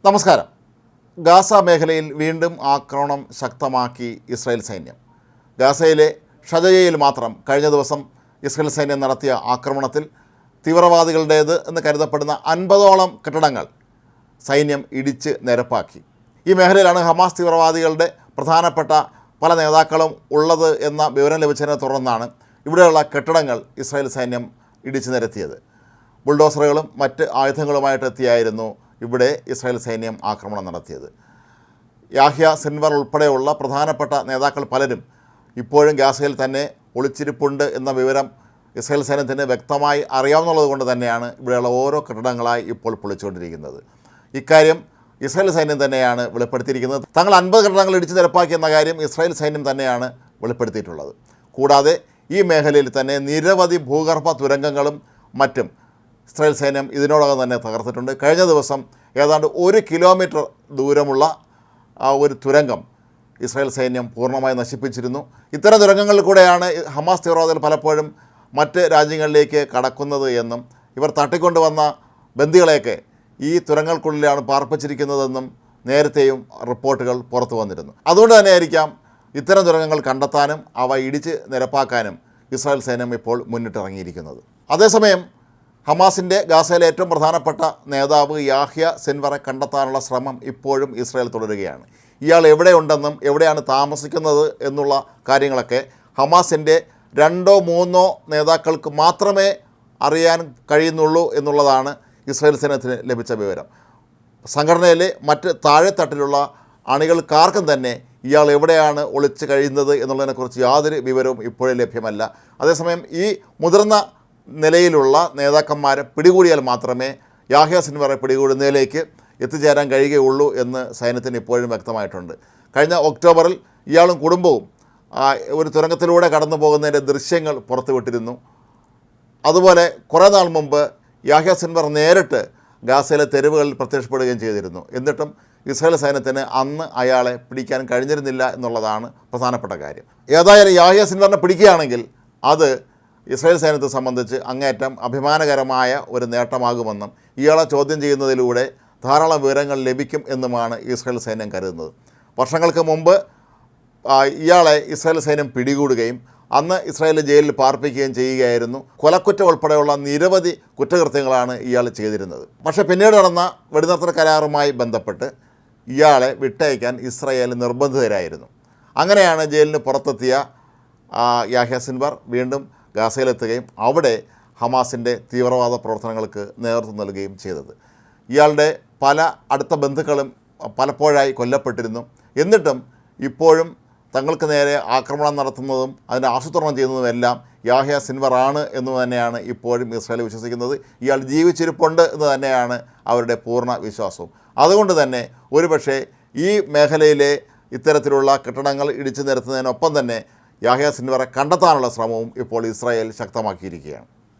നമസ്കാരം. ഗാസ മേഖലയിൽ വീണ്ടും ആക്രമണം ശക്തമാക്കി ഇസ്രായേൽ സൈന്യം. ഗാസയിലെ ഷജയയിൽ മാത്രം കഴിഞ്ഞ ദിവസം ഇസ്രായേൽ സൈന്യം നടത്തിയ ആക്രമണത്തിൽ തീവ്രവാദികളുടേത് എന്ന് കരുതപ്പെടുന്ന 50ഓളം കെട്ടിടങ്ങൾ സൈന്യം ഇടിച്ച് നിരപ്പാക്കി. ഈ മേഖലയിലാണ് ഹമാസ് തീവ്രവാദികളുടെ പ്രധാനപ്പെട്ട പല നേതാക്കളും ഉള്ളത് എന്ന വിവരം ലഭിച്ചതിനെ തുടർന്നാണ് ഇവിടെയുള്ള കെട്ടിടങ്ങൾ ഇസ്രായേൽ സൈന്യം ഇടിച്ചു നിരത്തിയത്. ബുൾഡോസറുകളും മറ്റ് ആയുധങ്ങളുമായിട്ടെത്തിയായിരുന്നു ഇവിടെ ഇസ്രായേൽ സൈന്യം ആക്രമണം നടത്തിയത്. യാഹ്യ സിൻവർ ഉൾപ്പെടെയുള്ള പ്രധാനപ്പെട്ട നേതാക്കൾ പലരും ഇപ്പോഴും ഗാസയിൽ തന്നെ ഒളിച്ചിരിപ്പുണ്ട് എന്ന വിവരം ഇസ്രായേൽ സൈന്യത്തിന് വ്യക്തമായി അറിയാവുന്നത് കൊണ്ട് തന്നെയാണ് ഇവിടെയുള്ള ഓരോ കെട്ടിടങ്ങളായി ഇപ്പോൾ പൊളിച്ചുകൊണ്ടിരിക്കുന്നത്. ഇക്കാര്യം ഇസ്രായേൽ സൈന്യം തന്നെയാണ് വെളിപ്പെടുത്തിയിരിക്കുന്നത്. തങ്ങൾ 50 കെട്ടിടങ്ങൾ ഇടിച്ചു നിരപ്പാക്കിയെന്ന കാര്യം ഇസ്രായേൽ സൈന്യം തന്നെയാണ് വെളിപ്പെടുത്തിയിട്ടുള്ളത്. കൂടാതെ ഈ മേഖലയിൽ തന്നെ നിരവധി ഭൂഗർഭ തുരങ്കങ്ങളും മറ്റും ഇസ്രായേൽ സൈന്യം ഇതിനോടകം തന്നെ തകർത്തിട്ടുണ്ട്. കഴിഞ്ഞ ദിവസം ഏതാണ്ട് 1 കിലോമീറ്റർ ദൂരമുള്ള ഒരു തുരങ്കം ഇസ്രായേൽ സൈന്യം പൂർണ്ണമായി നശിപ്പിച്ചിരുന്നു. ഇത്തരം തുരങ്കങ്ങളിൽ കൂടെയാണ് ഹമാസ് തീവ്രവാദികൾ പലപ്പോഴും മറ്റ് രാജ്യങ്ങളിലേക്ക് കടക്കുന്നത് എന്നും ഇവർ തട്ടിക്കൊണ്ടുവന്ന ബന്ദികളെയൊക്കെ ഈ തുരങ്കങ്ങൾക്കുള്ളിലാണ് പാർപ്പിച്ചിരിക്കുന്നതെന്നും നേരത്തെയും റിപ്പോർട്ടുകൾ പുറത്തു വന്നിരുന്നു. അതുകൊണ്ട് തന്നെയായിരിക്കാം ഇത്തരം തുരങ്കങ്ങൾ കണ്ടെത്താനും അവ ഇടിച്ച് നിരപ്പാക്കാനും ഇസ്രായേൽ സൈന്യം ഇപ്പോൾ മുന്നിട്ടിറങ്ങിയിരിക്കുന്നത്. അതേസമയം ഹമാസിൻ്റെ ഗാസയിലെ ഏറ്റവും പ്രധാനപ്പെട്ട നേതാവ് യാഹ്യ സിൻവറെ കണ്ടെത്താനുള്ള ശ്രമം ഇപ്പോഴും ഇസ്രായേൽ തുടരുകയാണ്. ഇയാൾ എവിടെയുണ്ടെന്നും എവിടെയാണ് താമസിക്കുന്നത് എന്നുള്ള കാര്യങ്ങളൊക്കെ ഹമാസിൻ്റെ 2-3 നേതാക്കൾക്ക് മാത്രമേ അറിയാൻ കഴിയുന്നുള്ളൂ എന്നുള്ളതാണ് ഇസ്രായേൽ സൈന്യത്തിന് ലഭിച്ച വിവരം. സംഘടനയിലെ മറ്റ് താഴെത്തട്ടിലുള്ള അണികൾക്കാർക്കും തന്നെ ഇയാൾ എവിടെയാണ് ഒളിച്ചു കഴിയുന്നത് എന്നുള്ളതിനെക്കുറിച്ച് യാതൊരു വിവരവും ഇപ്പോഴും ലഭ്യമല്ല. അതേസമയം ഈ മുതിർന്ന നിലയിലുള്ള നേതാക്കന്മാരെ പിടികൂടിയാൽ മാത്രമേ യാഹ്യ സിൻവറെ പിടികൂടുന്നതിലേക്ക് എത്തിച്ചേരാൻ കഴിയുകയുള്ളൂ എന്ന് സൈന്യത്തിന് ഇപ്പോഴും വ്യക്തമായിട്ടുണ്ട്. കഴിഞ്ഞ ഒക്ടോബറിൽ ഇയാളും കുടുംബവും ഒരു തുരങ്കത്തിലൂടെ കടന്നു പോകുന്നതിൻ്റെ ദൃശ്യങ്ങൾ പുറത്തുവിട്ടിരുന്നു. അതുപോലെ കുറേ നാൾ മുമ്പ് യാഹ്യ സിൻവർ നേരിട്ട് ഗാസയിലെ തെരുവുകളിൽ പ്രത്യക്ഷപ്പെടുകയും ചെയ്തിരുന്നു. എന്നിട്ടും ഇസ്രായേൽ സൈന്യത്തിന് അന്ന് അയാളെ പിടിക്കാൻ കഴിഞ്ഞിരുന്നില്ല എന്നുള്ളതാണ് പ്രധാനപ്പെട്ട കാര്യം. ഏതായാലും യാഹ്യ സിൻവറിനെ പിടിക്കുകയാണെങ്കിൽ അത് ഇസ്രായേൽ സൈന്യത്തെ സംബന്ധിച്ച് അങ്ങേയറ്റം അഭിമാനകരമായ ഒരു നേട്ടമാകുമെന്നും ഇയാളെ ചോദ്യം ചെയ്യുന്നതിലൂടെ ധാരാളം വിവരങ്ങൾ ലഭിക്കും എന്നുമാണ് ഇസ്രായേൽ സൈന്യം കരുതുന്നത്. വർഷങ്ങൾക്ക് മുമ്പ് ഇയാളെ ഇസ്രായേൽ സൈന്യം പിടികൂടുകയും അന്ന് ഇസ്രായേൽ ജയിലിൽ പാർപ്പിക്കുകയും ചെയ്യുകയായിരുന്നു. കൊലക്കുറ്റം ഉൾപ്പെടെയുള്ള നിരവധി കുറ്റകൃത്യങ്ങളാണ് ഇയാൾ ചെയ്തിരുന്നത്. പക്ഷേ പിന്നീട് നടന്ന വെടിനിർത്തൽ കരാറുമായി ബന്ധപ്പെട്ട് ഇയാളെ വിട്ടയക്കാൻ ഇസ്രായേൽ നിർബന്ധിതരായിരുന്നു. അങ്ങനെയാണ് ജയിലിന് പുറത്തെത്തിയ യാഹ്യ സിൻവർ വീണ്ടും ഗാസയിലെത്തുകയും അവിടെ ഹമാസിൻ്റെ തീവ്രവാദ പ്രവർത്തനങ്ങൾക്ക് നേതൃത്വം നൽകുകയും ചെയ്തത്. ഇയാളുടെ പല അടുത്ത ബന്ധുക്കളും പലപ്പോഴായി കൊല്ലപ്പെട്ടിരുന്നു. എന്നിട്ടും ഇപ്പോഴും തങ്ങൾക്ക് നേരെ ആക്രമണം നടത്തുന്നതും അതിൻ്റെ ആസൂത്രണം ചെയ്യുന്നതുമെല്ലാം യാഹ്യ സിൻവർ ആണ് എന്ന് തന്നെയാണ് ഇപ്പോഴും ഇസ്രായേൽ വിശ്വസിക്കുന്നത്. ഇയാൾ ജീവിച്ചിരിപ്പുണ്ട് എന്ന് തന്നെയാണ് അവരുടെ പൂർണ്ണ വിശ്വാസവും. അതുകൊണ്ട് തന്നെ ഒരുപക്ഷെ ഈ മേഖലയിലെ ഇത്തരത്തിലുള്ള കെട്ടിടങ്ങൾ ഇടിച്ചു നിരത്തുന്നതിനൊപ്പം തന്നെ യാഹ്യ സിൻവറെ കണ്ടെത്താനുള്ള ശ്രമവും ഇപ്പോൾ ഇസ്രായേൽ ശക്തമാക്കിയിരിക്കുകയാണ്.